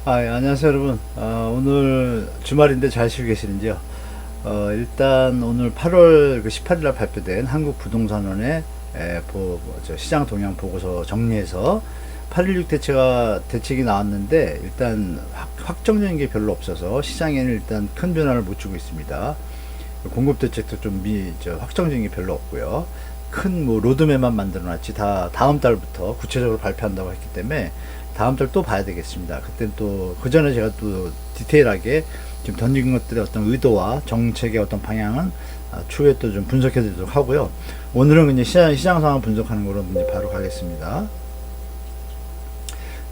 예, 안녕하세요, 여러분. 오늘 주말인데 잘 쉬고 계시는지요? 일단 오늘 8월 18일 날 발표된 한국부동산원의 시장 동향 보고서 정리해서 816 대책이 나왔는데 일단 확정적인 게 별로 없어서 시장에는 일단 큰 변화를 못 주고 있습니다. 공급 대책도 좀 확정적인 게 별로 없고요. 큰 뭐 로드맵만 만들어 놨지 다 다음 달부터 구체적으로 발표한다고 했기 때문에 다음 달 또 봐야 되겠습니다. 그때는 또 그 전에 제가 또 디테일하게 지금 던진 것들의 어떤 의도와 정책의 어떤 방향은 추후에 또 좀 분석해 드리도록 하고요. 오늘은 그냥 시장 상황 분석하는 거로 이제 바로 가겠습니다.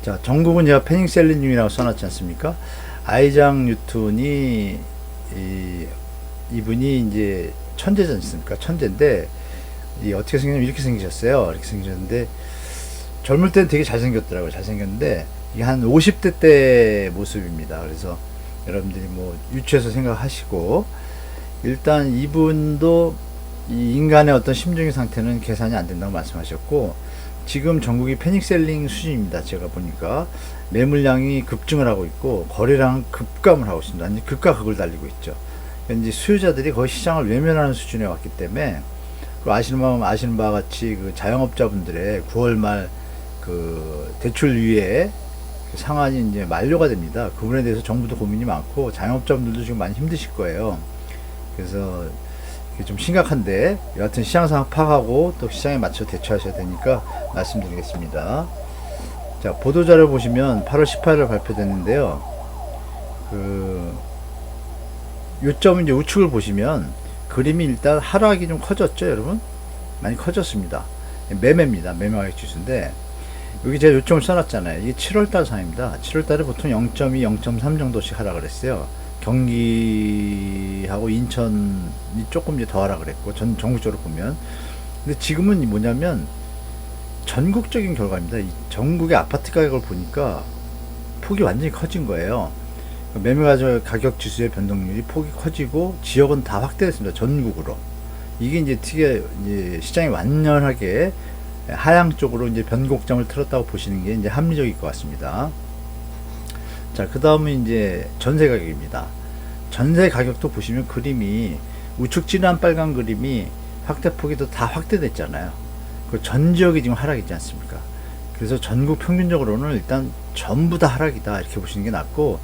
자, 전국은 제가 패닉셀링 중이라고 써놨지 않습니까? 아이작 뉴턴이 이분이 이제 천재지 않습니까? 천재인데 어떻게 생겼냐면 이렇게 생기셨어요. 이렇게 생기셨는데 젊을 때는 되게 잘생겼더라고요. 잘생겼는데 이게 한 50대 때 모습입니다. 그래서 여러분들이 뭐 유추해서 생각하시고 일단 이분도 이 인간의 어떤 심정의 상태는 계산이 안 된다고 말씀하셨고 지금 전국이 패닉셀링 수준입니다. 제가 보니까 매물량이 급증을 하고 있고 거래량은 급감을 하고 있습니다. 완전 극과 극을 달리고 있죠. 이제 수요자들이 거의 시장을 외면하는 수준에 왔기 때문에 그 아시는 바와 같이 그 자영업자분들의 9월 말 그 대출 유예 상한이 이제 만료가 됩니다. 그 부분에 대해서 정부도 고민이 많고 자영업자분들도 지금 많이 힘드실 거예요. 그래서 이게 좀 심각한데 여하튼 시장 상황 파악하고 또 시장에 맞춰 대처하셔야 되니까 말씀드리겠습니다. 자, 보도자료 보시면 8월 18일 발표됐는데요. 그 요점 이제 우측을 보시면 그림이 일단 하락이 좀 커졌죠, 여러분? 많이 커졌습니다. 매매입니다. 매매가격 지수인데 여기 제가 요점을 써놨잖아요. 이게 7월달 상입니다. 7월달에 보통 0.2, 0.3 정도씩 하락을 했어요. 경기하고 인천이 조금 이제 더 하락을 했고, 전국적으로 보면. 근데 지금은 뭐냐면, 전국적인 결과입니다. 이 전국의 아파트 가격을 보니까 폭이 완전히 커진 거예요. 매매 가격 지수의 변동률이 폭이 커지고, 지역은 다 확대됐습니다. 전국으로. 이게 이제 이제 시장이 완연하게 하향 쪽으로 이제 변곡점을 틀었다고 보시는 게 이제 합리적일 것 같습니다. 자, 그 다음은 이제 전세 가격입니다. 전세 가격도 보시면 그림이 우측 진한 빨간 그림이 확대폭이 다 확대됐잖아요. 그 전 지역이 지금 하락이지 않습니까? 그래서 전국 평균적으로는 일단 전부 다 하락이다 이렇게 보시는 게 낫고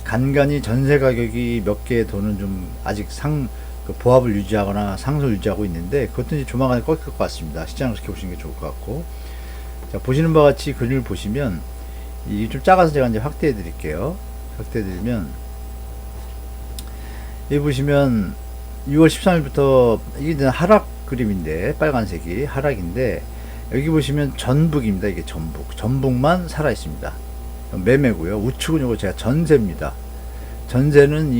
간간히 전세 가격이 몇 개 도는 좀 아직 그 보합을 유지하거나 상승을 유지하고 있는데 그것도 이제 조만간에 꺾일 것 같습니다. 시장을 그렇게 보시는 게 좋을 것 같고 자, 보시는 바와 같이 그림을 보시면 이게 좀 작아서 제가 이제 확대해 드릴게요. 확대해 드리면 여기 보시면 6월 13일부터 이게 이제 하락 그림인데 빨간색이 하락인데 여기 보시면 전북입니다. 이게 전북만 살아 있습니다. 매매고요. 우측은 이거 제가 전세입니다. 전세는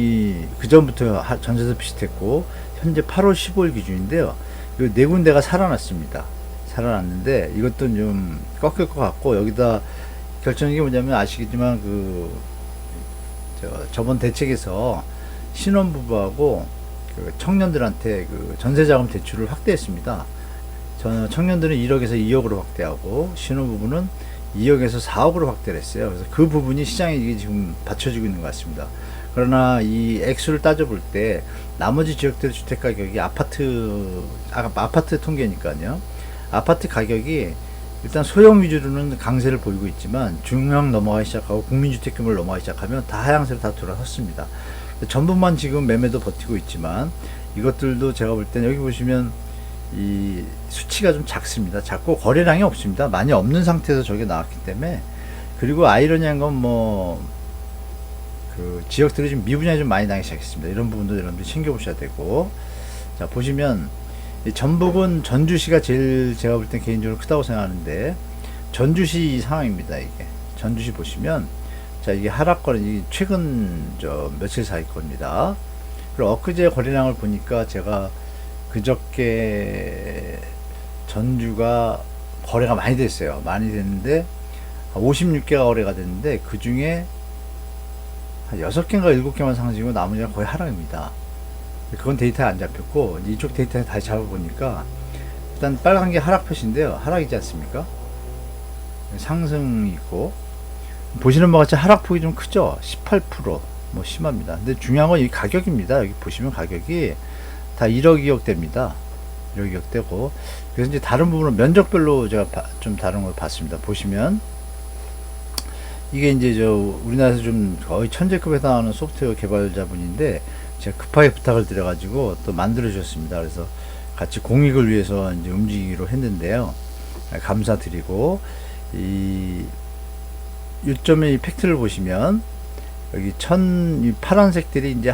그 전부터 전세도 비슷했고 현재 8월 15일 기준인데요. 이 네 군데가 살아났습니다. 살아났는데 이것도 좀 꺾일 것 같고 여기다 결정적인 게 뭐냐면 아시겠지만 저번 대책에서 신혼부부하고 그 청년들한테 그 전세자금 대출을 확대했습니다. 청년들은 1억에서 2억으로 확대하고 신혼부부는 2억에서 4억으로 확대를 했어요. 그래서 그 부분이 시장에 이게 지금 받쳐지고 있는 것 같습니다. 그러나 이 액수를 따져볼 때 나머지 지역들의 주택 가격이 아파트 통계니까요. 아파트 가격이 일단 소형 위주로는 강세를 보이고 있지만 중형 넘어가기 시작하고 국민주택 규모를 넘어가기 시작하면 다 하향세로 다 돌아섰습니다. 전부만 지금 매매도 버티고 있지만 이것들도 제가 볼 때는 여기 보시면 이 수치가 좀 작습니다. 작고 거래량이 없습니다. 많이 없는 상태에서 저게 나왔기 때문에 그리고 아이러니한 건 그 지역들이 좀 미분양이 좀 많이 나기 시작했습니다. 이런 부분도 여러분들이 챙겨보셔야 되고 자 보시면 전북은 전주시가 제일 제가 볼 땐 개인적으로 크다고 생각하는데 전주시 상황입니다. 이게 전주시 보시면 자 이게 하락거래 이게 최근 며칠 사이 겁니다. 그리고 엊그제 거래량을 보니까 제가 그저께 전주가 거래가 많이 됐어요. 많이 됐는데 56개가 거래가 됐는데 그 중에 한 6개인가 7개만 상승이고 나머지가 거의 하락입니다. 그건 데이터에 안 잡혔고 이쪽 데이터에 다시 잡아보니까 일단 빨간 게 하락 표시인데요. 하락이지 않습니까? 상승이 있고 보시는 바와 같이 하락폭이 좀 크죠. 18%, 뭐 심합니다. 근데 중요한 건 이 가격입니다. 여기 보시면 가격이 다 1억 2억 됩니다. 1억 2억 되고, 그래서 이제 다른 부분은 면적별로 제가 좀 다른 걸 봤습니다. 보시면 이게 이제 저 우리나라에서 좀 거의 천재급에 해당하는 소프트웨어 개발자분인데, 제가 급하게 부탁을 드려가지고 또 만들어 주셨습니다. 그래서 같이 공익을 위해서 이제 움직이기로 했는데요. 감사드리고, 이 요점의 이 팩트를 보시면 여기 이 파란색들이 이제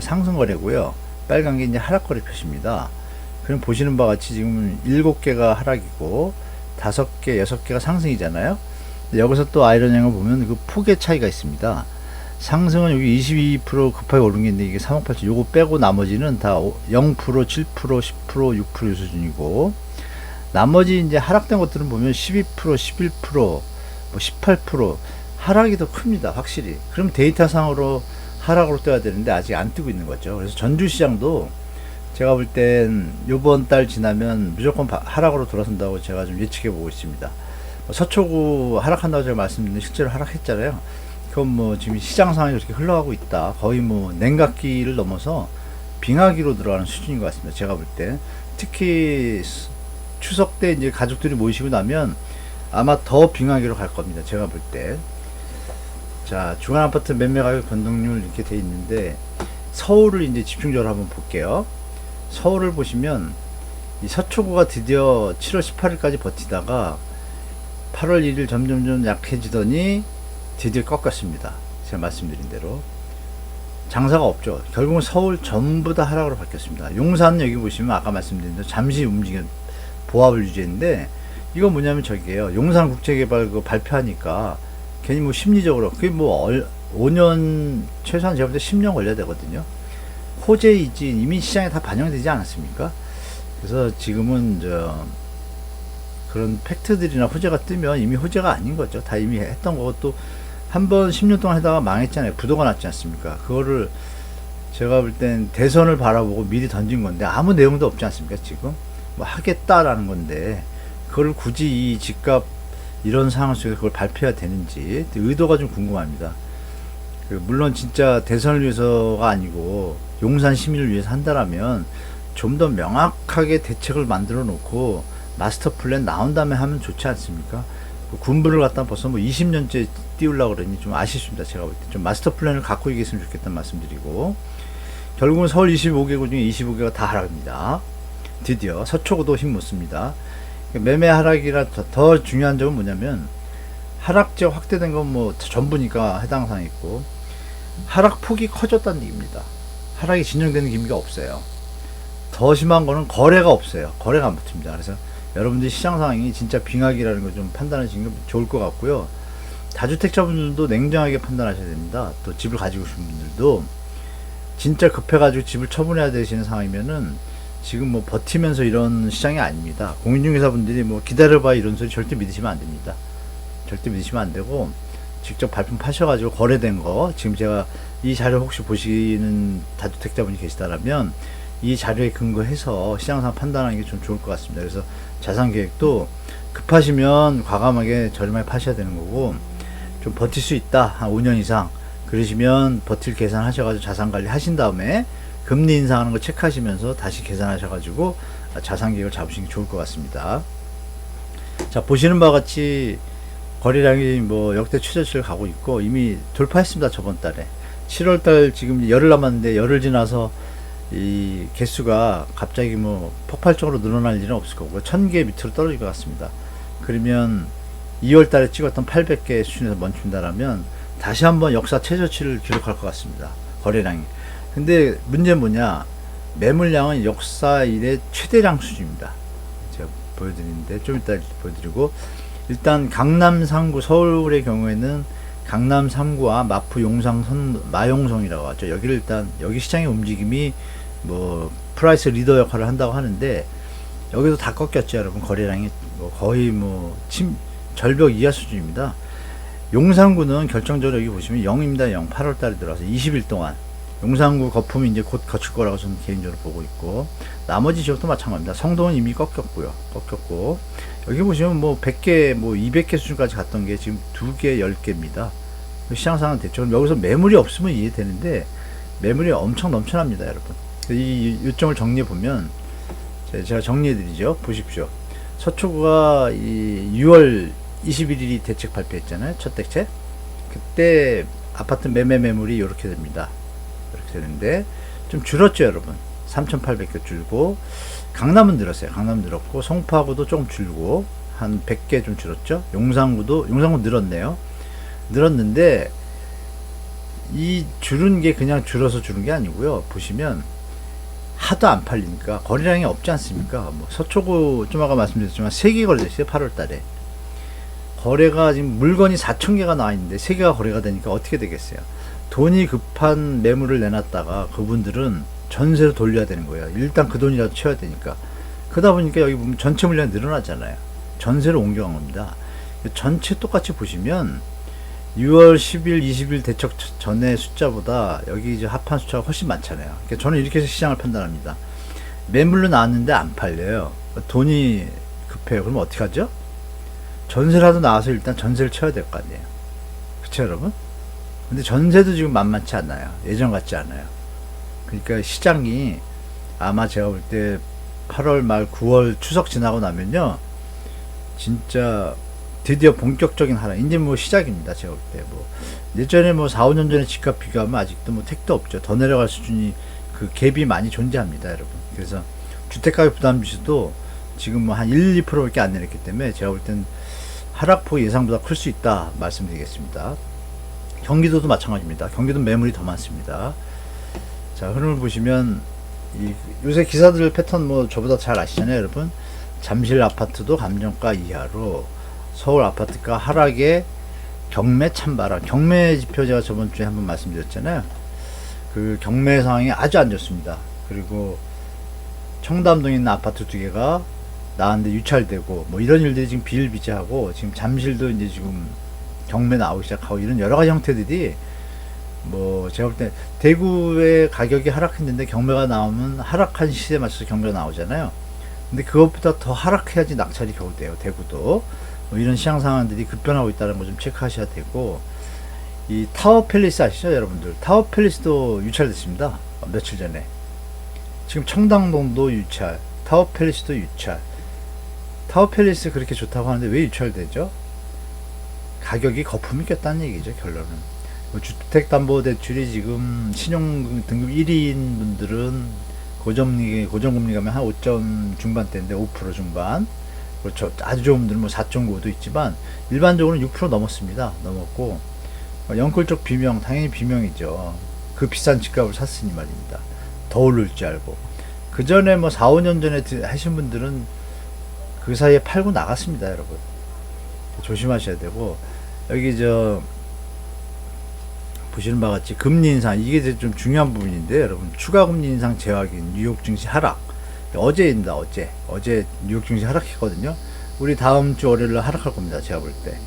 상승 거래고요. 빨간 게 이제 하락 거래 표시입니다. 그럼 보시는 바와 같이 지금 7개가 하락이고 5개, 6개가 상승이잖아요. 여기서 또 아이러니한 걸 보면 그 폭의 차이가 있습니다. 상승은 여기 22% 급하게 오른 게 있는데 이게 3억 8천, 요거 빼고 나머지는 다 0%, 7%, 10%, 6% 수준이고, 나머지 이제 하락된 것들은 보면 12%, 11%, 뭐 18% 하락이 더 큽니다. 확실히. 그럼 데이터상으로 하락으로 떠야 되는데 아직 안 뜨고 있는 거죠. 그래서 전주 시장도 제가 볼 땐 요번 달 지나면 무조건 하락으로 돌아선다고 제가 좀 예측해 보고 있습니다. 서초구 하락한다고 제가 말씀드렸는데 실제로 하락했잖아요. 그건 뭐 지금 시장 상황이 그렇게 흘러가고 있다. 거의 뭐 냉각기를 넘어서 빙하기로 들어가는 수준인 것 같습니다. 제가 볼 때. 특히 추석 때 이제 가족들이 모이시고 나면 아마 더 빙하기로 갈 겁니다. 제가 볼 때. 자, 중간 아파트 매매 가격 변동률 이렇게 돼 있는데, 서울을 이제 집중적으로 한번 볼게요. 서울을 보시면 이 서초구가 드디어 7월 18일까지 버티다가 8월 1일 점점점 약해지더니 드디어 꺾었습니다. 제가 말씀드린 대로 장사가 없죠. 결국은 서울 전부 다 하락으로 바뀌었습니다. 용산 여기 보시면 아까 말씀드린 대로 잠시 움직인 보합을 유지했는데, 이건 뭐냐면 저기에요. 용산국제개발 그 발표하니까 괜히 뭐 심리적으로 그게 뭐 5년 최소한 제가 볼 때 10년 걸려야 되거든요. 호재이지 이미 시장에 다 반영되지 않았습니까? 그래서 지금은 그런 팩트들이나 호재가 뜨면 이미 호재가 아닌 거죠. 다 이미 했던 거고, 또 한 번 10년 동안 하다가 망했잖아요. 부도가 났지 않습니까? 그거를 제가 볼 땐 대선을 바라보고 미리 던진 건데 아무 내용도 없지 않습니까? 지금 뭐 하겠다라는 건데 그걸 굳이 이 집값 이런 상황 속에서 그걸 발표해야 되는지 의도가 좀 궁금합니다. 물론 진짜 대선을 위해서가 아니고 용산 시민을 위해서 한다라면 좀 더 명확하게 대책을 만들어 놓고 마스터 플랜 나온 다음에 하면 좋지 않습니까? 군부를 갖다 벌써 뭐 20년째 띄우려고 그러니 좀 아쉽습니다. 제가 볼 때 좀 마스터 플랜을 갖고 얘기했으면 좋겠다는 말씀드리고, 결국은 서울 25개구 중에 25개가 다 하락입니다. 드디어 서초구도 힘 못 씁니다. 매매 하락이라 더 중요한 점은 뭐냐면, 하락지역 확대된 건 뭐 전부니까 해당 사항 있고, 하락폭이 커졌다는 얘기입니다. 하락이 진정되는 기미가 없어요. 더 심한 거는 거래가 없어요. 거래가 안 붙습니다. 그래서 여러분들이 시장 상황이 진짜 빙하기라는 걸 좀 판단하시는 게 좋을 것 같고요. 다주택자분들도 냉정하게 판단하셔야 됩니다. 또 집을 가지고 계신 분들도 진짜 급해가지고 집을 처분해야 되시는 상황이면은 지금 뭐 버티면서 이런 시장이 아닙니다. 공인중개사분들이 뭐 기다려봐 이런 소리 절대 믿으시면 안 됩니다. 절대 믿으시면 안 되고, 직접 발품 파셔가지고 거래된 거, 지금 제가 이 자료 혹시 보시는 다주택자분이 계시다라면 이 자료에 근거해서 시장상 판단하는 게 좀 좋을 것 같습니다. 그래서 자산 계획도 급하시면 과감하게 저렴하게 파셔야 되는 거고, 좀 버틸 수 있다 한 5년 이상 그러시면 버틸 계산하셔가지고 자산 관리 하신 다음에 금리 인상하는 거 체크하시면서 다시 계산하셔가지고 자산 계획을 잡으시는 게 좋을 것 같습니다. 자, 보시는 바와 같이 거래량이 뭐 역대 최저치를 가고 있고 이미 돌파했습니다. 저번 달에 7월달 지금 열흘 남았는데, 열흘 지나서 이 개수가 갑자기 뭐 폭발적으로 늘어날 일은 없을 거고 1000개 밑으로 떨어질 것 같습니다. 그러면 2월 달에 찍었던 800개 수준에서 멈춘다라면 다시 한번 역사 최저치를 기록할 것 같습니다. 거래량이. 근데 문제는 뭐냐, 매물량은 역사 이래 최대량 수준입니다. 제가 보여드리는데 좀 이따 보여드리고, 일단 강남 3구, 서울의 경우에는 강남 3구와 마포 용상 마용성이라고 하죠. 여기를 일단 여기 시장의 움직임이 뭐 프라이스 리더 역할을 한다고 하는데, 여기도 다 꺾였죠. 여러분 거래량이 뭐 거의 뭐 절벽 이하 수준입니다. 용산구는 결정적으로 여기 보시면 0입니다. 0. 8월달에 들어와서 20일 동안 용산구 거품이 이제 곧 거칠 거라고 저는 개인적으로 보고 있고, 나머지 지역도 마찬가지입니다. 성동은 이미 꺾였고, 여기 보시면 뭐 100개, 뭐 200개 수준까지 갔던 게 지금 2개, 10개입니다. 시장 상황은 됐죠. 그럼 여기서 매물이 없으면 이해되는데, 매물이 엄청 넘쳐납니다, 여러분. 이 요점을 정리해 보면, 제가 정리해 드리죠. 보십시오. 서초구가 이 6월 21일이 대책 발표했잖아요. 첫 대책. 그때 아파트 매매 매물이 이렇게 됩니다. 이렇게 되는데 좀 줄었죠, 여러분. 3,800개 줄고, 강남은 늘었어요. 강남 늘었고, 송파구도 좀 줄고, 한 100개 좀 줄었죠. 용산구 늘었네요. 늘었는데 이 줄은 게 그냥 줄어서 줄은 게 아니고요. 보시면 하도 안 팔리니까 거래량이 없지 않습니까? 뭐 서초구 좀 아까 말씀드렸지만 3개 거래됐어요. 8월 달에. 거래가 지금 물건이 4,000개가 나와 있는데 3개가 거래가 되니까 어떻게 되겠어요? 돈이 급한 매물을 내놨다가 그분들은 전세로 돌려야 되는 거예요. 일단 그 돈이라도 채워야 되니까. 그러다 보니까 여기 보면 전체 물량이 늘어나잖아요. 전세로 옮겨간 겁니다. 전체 똑같이 보시면 6월 10일, 20일 대책 전에 숫자보다 여기 이제 합한 숫자가 훨씬 많잖아요. 그러니까 저는 이렇게 해서 시장을 판단합니다. 매물로 나왔는데 안 팔려요. 돈이 급해요. 그러면 어떻게 하죠? 전세라도 나와서 일단 전세를 쳐야 될 거 아니에요. 그쵸, 여러분? 근데 전세도 지금 만만치 않아요. 예전 같지 않아요. 그러니까 시장이 아마 제가 볼 때 8월 말 9월 추석 지나고 나면요, 진짜 드디어 본격적인 하락, 이제 뭐 시작입니다. 제가 볼 때 뭐 예전에 뭐 4, 5년 전에 집값 비교하면 아직도 뭐 택도 없죠. 더 내려갈 수준이, 그 갭이 많이 존재합니다, 여러분. 그래서 주택가격 부담 지수도 지금 뭐 한 1, 2%밖에 안 내렸기 때문에 제가 볼 땐 하락폭 예상보다 클 수 있다 말씀드리겠습니다. 경기도도 마찬가지입니다. 경기도 매물이 더 많습니다. 자, 흐름을 보시면 요새 기사들 패턴 뭐 저보다 잘 아시잖아요, 여러분. 잠실 아파트도 감정가 이하로, 서울 아파트가 하락에 경매 찬바람. 경매 지표 제가 저번 주에 한번 말씀드렸잖아요. 그 경매 상황이 아주 안 좋습니다. 그리고 청담동에 있는 아파트 2개가 나왔는데 유찰되고, 뭐 이런 일들이 지금 비일비재하고, 지금 잠실도 이제 지금 경매 나오기 시작하고, 이런 여러 가지 형태들이, 뭐 제가 볼 때 대구의 가격이 하락했는데 경매가 나오면 하락한 시세에 맞춰서 경매가 나오잖아요. 근데 그것보다 더 하락해야지 낙찰이 겨우 돼요, 대구도. 뭐 이런 시장 상황들이 급변하고 있다는 거 좀 체크하셔야 되고, 이 타워 팰리스 아시죠, 여러분들? 타워 팰리스도 유찰됐습니다. 며칠 전에. 지금 청담동도 유찰, 타워 팰리스도 유찰. 타워 팰리스 그렇게 좋다고 하는데 왜 유찰되죠? 가격이 거품이 꼈다는 얘기죠, 결론은. 주택담보대출이 지금 신용 등급 1위인 분들은 고정금리 가면 한 5점 중반대인데 5% 중반. 그렇죠. 아주 좋은 분들은 뭐 4.9도 있지만 일반적으로는 6% 넘었습니다. 넘었고, 영끌적 비명, 당연히 비명이죠. 그 비싼 집값을 샀으니 말입니다. 더 오를 줄 알고. 그 전에 뭐 4, 5년 전에 하신 분들은 그 사이에 팔고 나갔습니다, 여러분. 조심하셔야 되고, 여기 보시는 바와 같이 금리 인상, 이게 좀 중요한 부분인데, 여러분, 추가 금리 인상 재확인, 뉴욕 증시 하락. 어제입니다. 어제 뉴욕 증시 하락했거든요. 우리 다음 주 월요일날 하락할 겁니다, 제가 볼 때.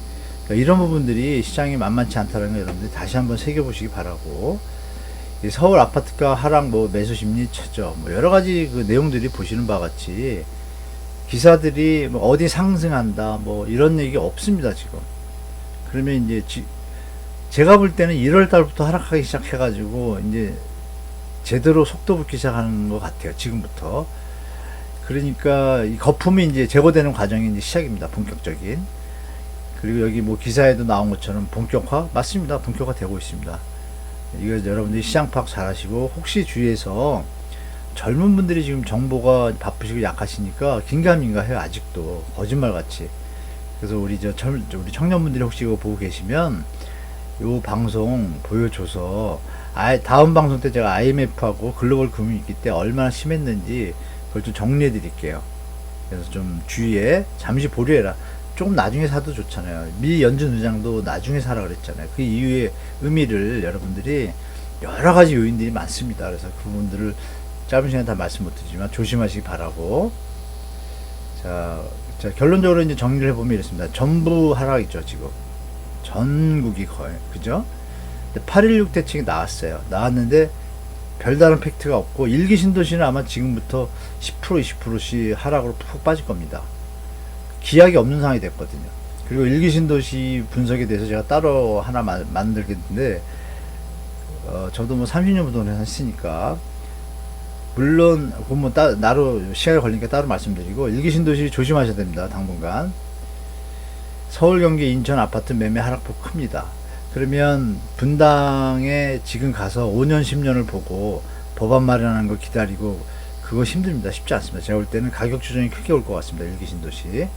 그러니까 이런 부분들이 시장이 만만치 않다는 거 여러분들이 다시 한번 새겨보시기 바라고, 서울 아파트가 하락, 뭐 매수 심리 최저, 뭐 여러 가지 그 내용들이 보시는 바와 같이 기사들이 뭐 어디 상승한다, 뭐 이런 얘기 없습니다, 지금. 그러면 이제 제가 볼 때는 1월 달부터 하락하기 시작해가지고 이제 제대로 속도 붙기 시작하는 것 같아요, 지금부터. 그러니까 이 거품이 이제 제거되는 과정이 이제 시작입니다, 본격적인. 그리고 여기 뭐 기사에도 나온 것처럼 본격화, 맞습니다, 본격화 되고 있습니다. 이거 여러분들이 시장 파악 잘 하시고, 혹시 주위에서 젊은 분들이 지금 정보가 바쁘시고 약하시니까 긴가민가 해요, 아직도 거짓말같이. 그래서 우리 청년분들이 혹시 이거 보고 계시면 요 방송 보여줘서, 다음 방송 때 제가 IMF하고 글로벌 금융위기 때 얼마나 심했는지 그걸 좀 정리해 드릴게요. 그래서 좀 주위에 잠시 보류해라. 조금 나중에 사도 좋잖아요. 미 연준 의장도 나중에 사라 그랬잖아요. 그 이유의 의미를 여러분들이 여러 가지 요인들이 많습니다. 그래서 그분들을 짧은 시간에 다 말씀 못 드리지만 조심하시기 바라고. 자, 결론적으로 이제 정리를 해보면 이렇습니다. 전부 하락이죠, 지금. 전국이 거의, 그죠? 8.16 대책이 나왔어요. 나왔는데 별다른 팩트가 없고, 일기 신도시는 아마 지금부터 10% 20%씩 하락으로 푹 빠질 겁니다. 기약이 없는 상황이 됐거든요. 그리고 일기 신도시 분석에 대해서 제가 따로 하나 만들겠는데, 저도 뭐 30년 부동산 했으니까, 물론 그건 뭐 나로 시간이 걸리니까 따로 말씀드리고, 일기 신도시 조심하셔야 됩니다. 당분간 서울, 경기, 인천 아파트 매매 하락폭 큽니다. 그러면 분당에 지금 가서 5년 10년을 보고 법안 마련하는 거 기다리고, 그거 힘듭니다. 쉽지 않습니다. 제가 볼 때는 가격 조정이 크게 올 것 같습니다. 일기 신도시.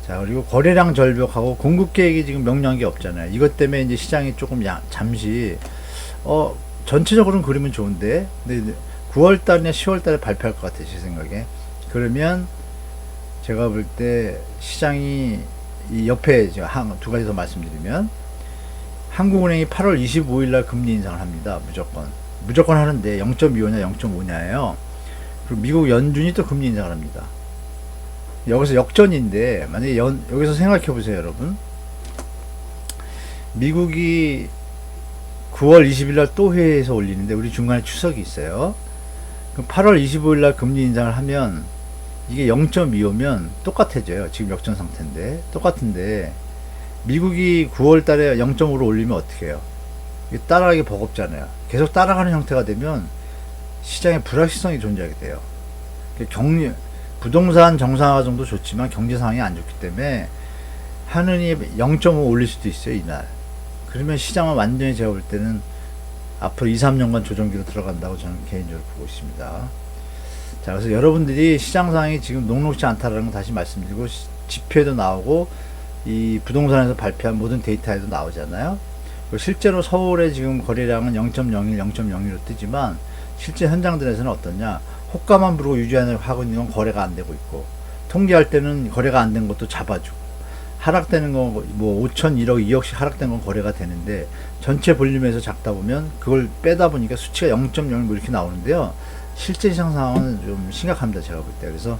자, 그리고 거래량 절벽하고 공급 계획이 지금 명료한 게 없잖아요. 이것 때문에 이제 시장이 조금 잠시 전체적으로는 그림은 좋은데, 근데 9월 달이나 10월 달에 발표할 것 같아요. 제 생각에. 그러면 제가 볼 때 시장이 이 옆에 제가 두 가지 더 말씀드리면, 한국은행이 8월 25일 날 금리 인상을 합니다. 무조건 하는데 0.25냐 0.5냐예요. 그리고 미국 연준이 또 금리 인상을 합니다. 여기서 역전인데, 만약에 여기서 생각해 보세요, 여러분. 미국이 9월 20일 날 또 회의해서 올리는데 우리 중간에 추석이 있어요. 그럼 8월 25일 날 금리 인상을 하면 이게 0.25면 똑같아져요. 지금 역전 상태인데 똑같은데, 미국이 9월 달에 0.5로 올리면 어떻게 해요? 이게 따라가기 버겁잖아요. 계속 따라가는 형태가 되면 시장에 불확실성이 존재하게 돼요. 부동산 정상화 정도 좋지만 경제 상황이 안 좋기 때문에 하느니 0.5 올릴 수도 있어요, 이날. 그러면 시장은 완전히 제가 볼 때는 앞으로 2, 3년간 조정기로 들어간다고 저는 개인적으로 보고 있습니다. 자, 그래서 여러분들이 시장 상황이 지금 녹록지 않다라는 거 다시 말씀드리고, 지표에도 나오고 이 부동산에서 발표한 모든 데이터에도 나오잖아요. 실제로 서울의 지금 거래량은 0.01, 0.02로 뜨지만 실제 현장들에서는 어떠냐? 호가만 부르고 유지하고 있는 건 거래가 안 되고 있고, 통계할 때는 거래가 안 된 것도 잡아주고, 하락되는 거 뭐 5천, 1억, 2억씩 하락된 건 거래가 되는데, 전체 볼륨에서 작다 보면 그걸 빼다 보니까 수치가 0.0 뭐 이렇게 나오는데요. 실제 시장 상황은 좀 심각합니다. 제가 볼 때. 그래서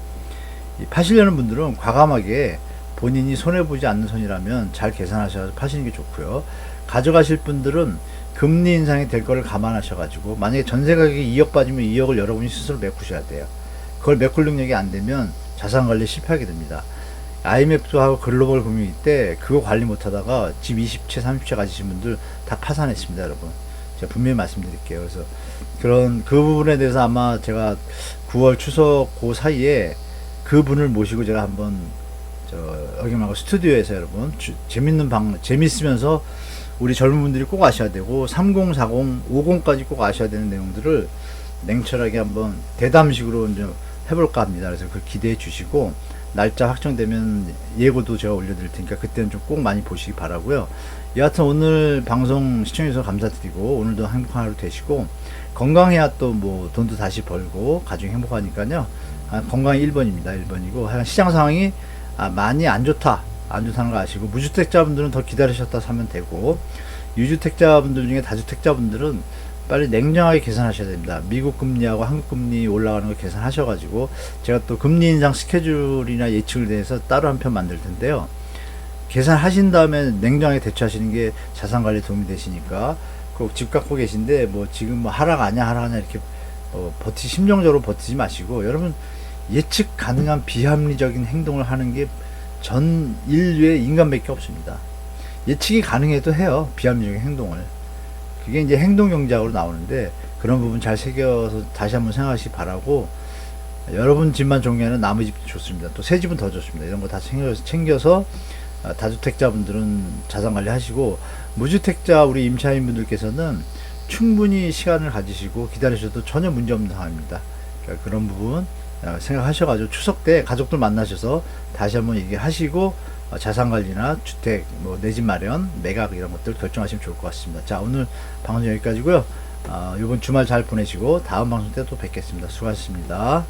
파시려는 분들은 과감하게 본인이 손해보지 않는 선이라면 잘 계산하셔서 파시는 게 좋고요. 가져가실 분들은 금리 인상이 될 거를 감안하셔가지고, 만약에 전세 가격이 2억 빠지면 2억을 여러분이 스스로 메꾸셔야 돼요. 그걸 메꿀 능력이 안 되면 자산 관리에 실패하게 됩니다. IMF도 하고 글로벌 금융위 때 그거 관리 못하다가 집 20채 30채 가지신 분들 다 파산했습니다. 여러분, 제가 분명히 말씀드릴게요. 그래서 그 부분에 대해서 아마 제가 9월 추석 그 사이에 그 분을 모시고 제가 한번 여기 말고 스튜디오에서 여러분 재밌으면서 우리 젊은 분들이 꼭 아셔야 되고 30, 40, 50까지 꼭 아셔야 되는 내용들을 냉철하게 한번 대담식으로 이제 해볼까 합니다. 그래서 그걸 기대해 주시고, 날짜 확정되면 예고도 제가 올려드릴 테니까 그때는 좀 꼭 많이 보시기 바라고요. 여하튼 오늘 방송 시청해주셔서 감사드리고, 오늘도 행복한 하루 되시고, 건강해야 또 뭐 돈도 다시 벌고 가정이 행복하니까요. 건강이 1번입니다. 1번이고, 하여간 시장 상황이 많이 안 좋다는 거 아시고, 무주택자분들은 더 기다리셨다 사면 되고, 유주택자분들 중에 다주택자분들은 빨리 냉정하게 계산하셔야 됩니다. 미국 금리하고 한국 금리 올라가는 거 계산하셔가지고, 제가 또 금리 인상 스케줄이나 예측을 대해서 따로 한 편 만들 텐데요. 계산하신 다음에 냉정하게 대처하시는 게 자산 관리에 도움이 되시니까, 꼭 집 갖고 계신데 뭐 지금 뭐 하락하냐 이렇게 심정적으로 버티지 마시고, 여러분 예측 가능한 비합리적인 행동을 하는 게 전 인류의 인간밖에 없습니다. 예측이 가능해도 해요, 비합리적인 행동을. 그게 이제 행동경제학으로 나오는데, 그런 부분 잘 새겨서 다시 한번 생각하시기 바라고, 여러분 집만 좋은 게 아니라 남의 집도 좋습니다. 또 새 집은 더 좋습니다. 이런 거 다 챙겨서 다주택자분들은 자산관리 하시고, 무주택자 우리 임차인분들께서는 충분히 시간을 가지시고 기다리셔도 전혀 문제없는 상황입니다. 그러니까 그런 부분 생각하셔가지고 추석 때 가족들 만나셔서 다시 한번 얘기하시고, 자산관리나 주택, 뭐 내 집 마련, 매각 이런 것들 결정하시면 좋을 것 같습니다. 자, 오늘 방송 여기까지고요. 이번 주말 잘 보내시고 다음 방송 때 또 뵙겠습니다. 수고하셨습니다.